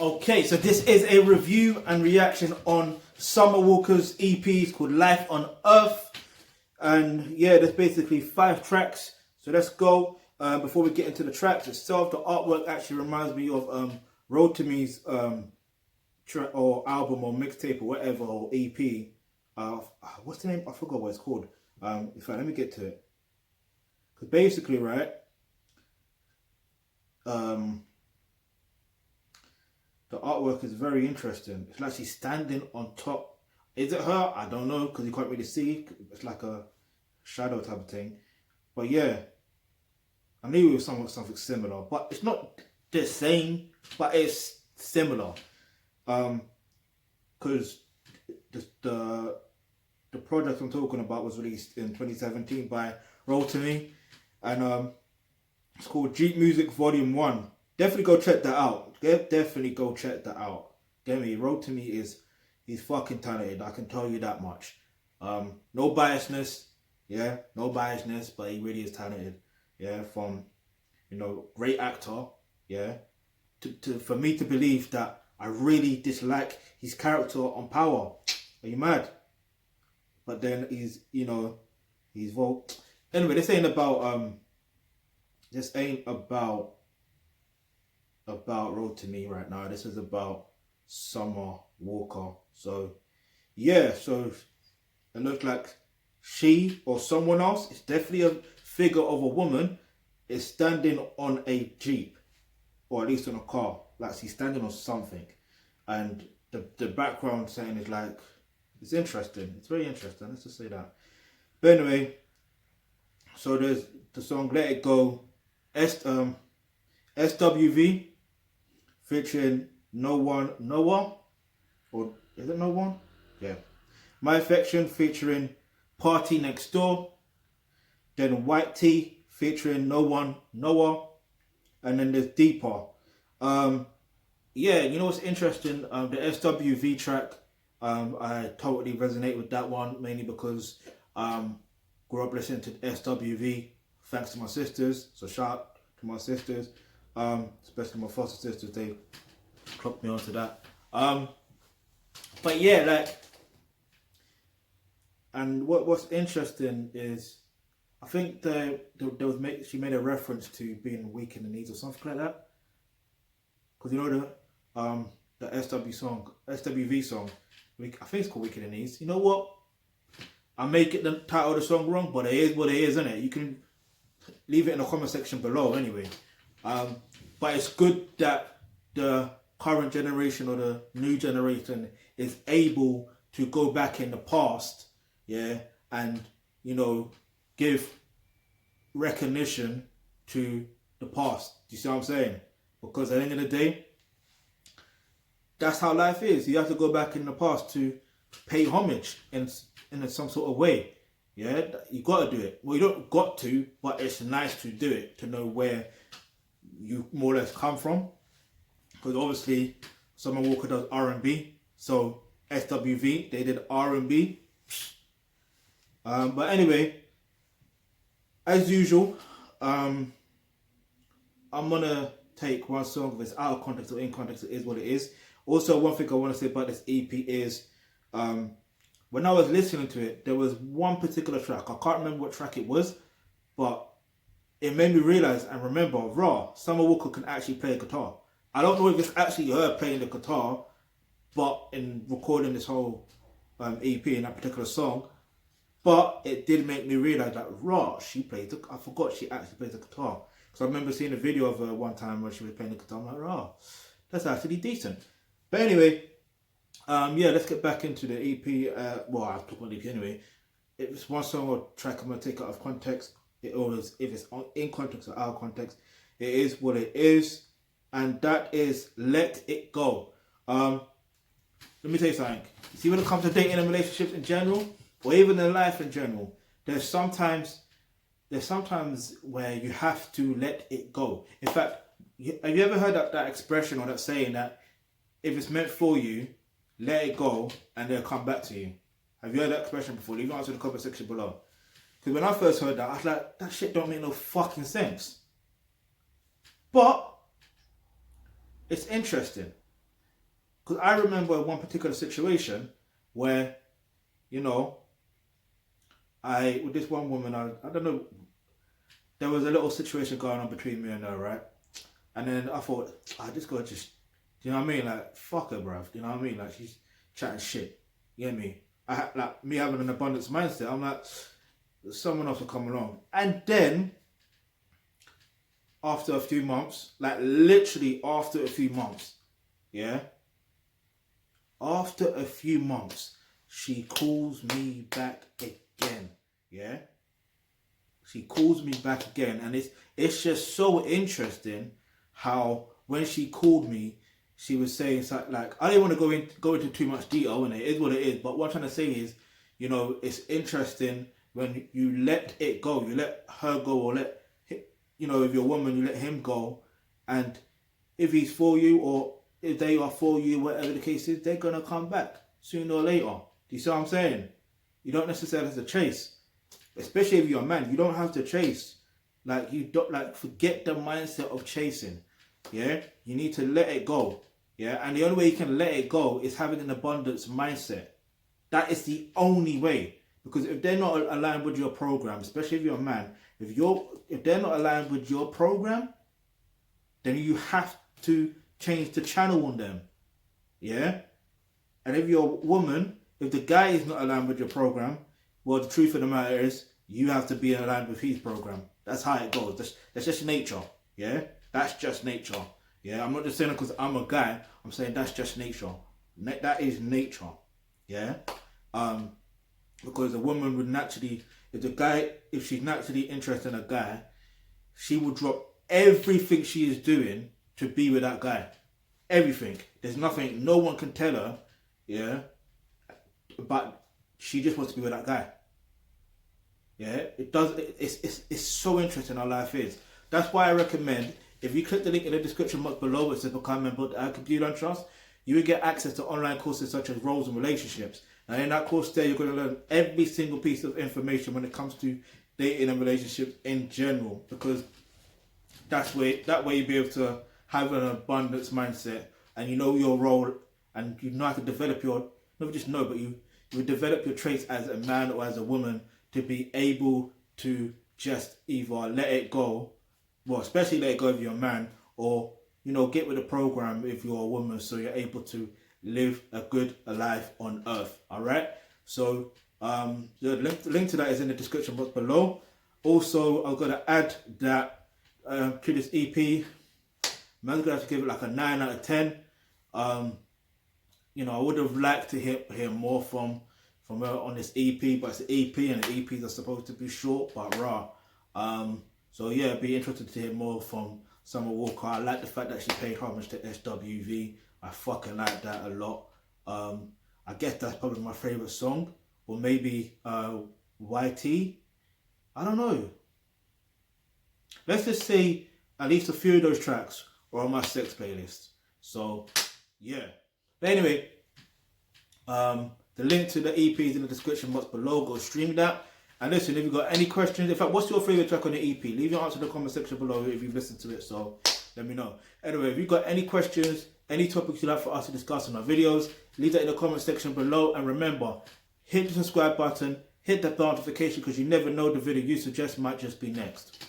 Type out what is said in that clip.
Okay, so this is a review and reaction on Summer Walker's EP. It's called Life on Earth. And yeah, there's basically 5 tracks. So let's go. Before we get into the tracks itself, the artwork actually reminds me of Road to Me's track or album or mixtape or whatever, or EP. What's the name? I forgot what it's called. In fact, let me get to it. Because basically, right, the artwork is very interesting. It's like she's standing on top. Is it her? I don't know, because you can't really see. It's like a shadow type of thing. But yeah, I knew it was something similar. But it's not the same, but it's similar. Because the project I'm talking about was released in 2017 by Roll To Me. And it's called Jeep Music Volume 1. Definitely go check that out. Definitely go check that out. Get me? Roll To Me he's fucking talented. I can tell you that much. No biasness. Yeah, no biasness, but he really is talented. Yeah, from, great actor. Yeah, for me to believe that I really dislike his character on Power. Are you mad? But then he's anyway, this ain't about Road To Me right now. This is about Summer Walker. So yeah, so it looks like she or someone else, it's definitely a figure of a woman, is standing on a Jeep, or at least on a car. Like she's standing on something. And the background saying is like, it's interesting. It's very interesting. Let's just say that. But anyway, so there's the song Let It Go, SWV, featuring No One Noah, or is it No One? Yeah. My Affection featuring Party Next Door. Then White Tea featuring No One Noah, and then there's Deeper. Yeah, you know what's interesting? The SWV track, I totally resonate with that one, mainly because grew up listening to SWV thanks to my sisters. So shout out to my sisters, especially my foster sisters. They clocked me onto that. But yeah, like, and what's interesting is, I think she made a reference to being weak in the knees or something like that. Because the SWV song, I think it's called Weak in the Knees. You know what? I may get the title of the song wrong, but it is what it is, isn't it? You can leave it in the comment section below anyway. But it's good that the current generation or the new generation is able to go back in the past, yeah, and, give recognition to the past. Do you see what I'm saying? Because at the end of the day, that's how life is. You have to go back in the past to pay homage in some sort of way. Yeah, you got to do it. Well, you don't got to, but it's nice to do it, to know where you more or less come from. Because obviously, Summer Walker does R&B, so SWV, they did R&B. But anyway, as usual, I'm gonna take one song if it's out of context or in context. It is what it is. Also, one thing I want to say about this EP is, when I was listening to it, there was one particular track. I can't remember what track it was, but it made me realize and remember, Summer Walker can actually play a guitar. I don't know if it's actually her playing the guitar, but in recording this whole EP in that particular song, but it did make me realize that I forgot she actually plays the guitar. Because I remember seeing a video of her one time when she was playing the guitar. I'm like, that's actually decent. But anyway, yeah, let's get back into the EP. Well, I'll talk about the EP anyway. If it's one song or track I'm going to take out of context, if it's in context or out of context, it is what it is. And that is Let It Go. Let me tell you something. See, when it comes to dating and relationships in general, or even in life in general, there's sometimes where you have to let it go. In fact, have you ever heard that expression or that saying that if it's meant for you, let it go and they'll come back to you? Have you heard that expression before? Leave an answer in the comment section below. Because when I first heard that, I was like, that shit don't make no fucking sense. But it's interesting. Because I remember one particular situation where, you know, with this one woman, I don't know, there was a little situation going on between me and her, right? And then I thought, I just gotta just, you know what I mean? Like, fuck her, bruv. You know what I mean? Like, she's chatting shit. You get me? Like, me having an abundance mindset, I'm like, someone else will come along. And then, after a few months, like literally after a few months, yeah? After a few months, she calls me back again, yeah? She calls me back again, and it's just so interesting how when she called me, she was saying something like, I didn't want to go into too much detail, and it is what it is, but what I'm trying to say is, you know, it's interesting when you let it go, you let her go, or you know, if you're a woman, you let him go, and if he's for you, or if they are for you, whatever the case is, they're gonna come back sooner or later. Do you see what I'm saying? You don't necessarily have to chase. Especially if you're a man, you don't have to chase. Like, you don't, like, forget the mindset of chasing. Yeah? You need to let it go. Yeah? And the only way you can let it go is having an abundance mindset. That is the only way. Because if they're not aligned with your program, especially if you're a man, if they're not aligned with your program, then you have to change the channel on them. Yeah? And if you're a woman, if the guy is not aligned with your program, well, the truth of the matter is, you have to be aligned with his program. That's how it goes. That's just nature. Yeah? That's just nature. Yeah? I'm not just saying it because I'm a guy. I'm saying that's just nature. That is nature. Yeah? Because a woman would naturally, if she's naturally interested in a guy, she would drop everything she is doing to be with that guy. Everything. There's nothing, no one can tell her, yeah, but she just wants to be with that guy. Yeah, it's so interesting how life is. That's why I recommend, if you click the link in the description box below, it says become a member of the Thealkebulantrust, you will get access to online courses such as roles and relationships. And in that course there, you're going to learn every single piece of information when it comes to dating and relationships in general, because that way you'll be able to have an abundance mindset, and you know your role, and you know how to develop not just know, but you develop your traits as a man or as a woman to be able to just either let it go, well, especially let it go if you're a man, or, you know, get with the program if you're a woman, so you're able to live a good life on earth. All right. So the link to that is in the description box below. Also, I'm gonna add that to this EP. Man's gonna have to give it like a 9 out of 10. You know, I would have liked to hear more from her on this EP, but it's an EP, and the EPs are supposed to be short but raw. So yeah, I'd be interested to hear more from Summer Walker. I like the fact that she paid homage to SWV. I fucking like that a lot. I guess that's probably my favourite song. Or maybe YT. I don't know. Let's just say at least a few of those tracks are on my sex playlist. So yeah. But anyway, the link to the EP is in the description box below. Go stream that. And listen, if you've got any questions, in fact, what's your favourite track on the EP? Leave your answer in the comment section below if you've listened to it. So let me know. Anyway, if you've got any questions, any topics you'd like for us to discuss on our videos, leave that in the comment section below. And remember, hit the subscribe button, hit the bell notification, because you never know, the video you suggest might just be next.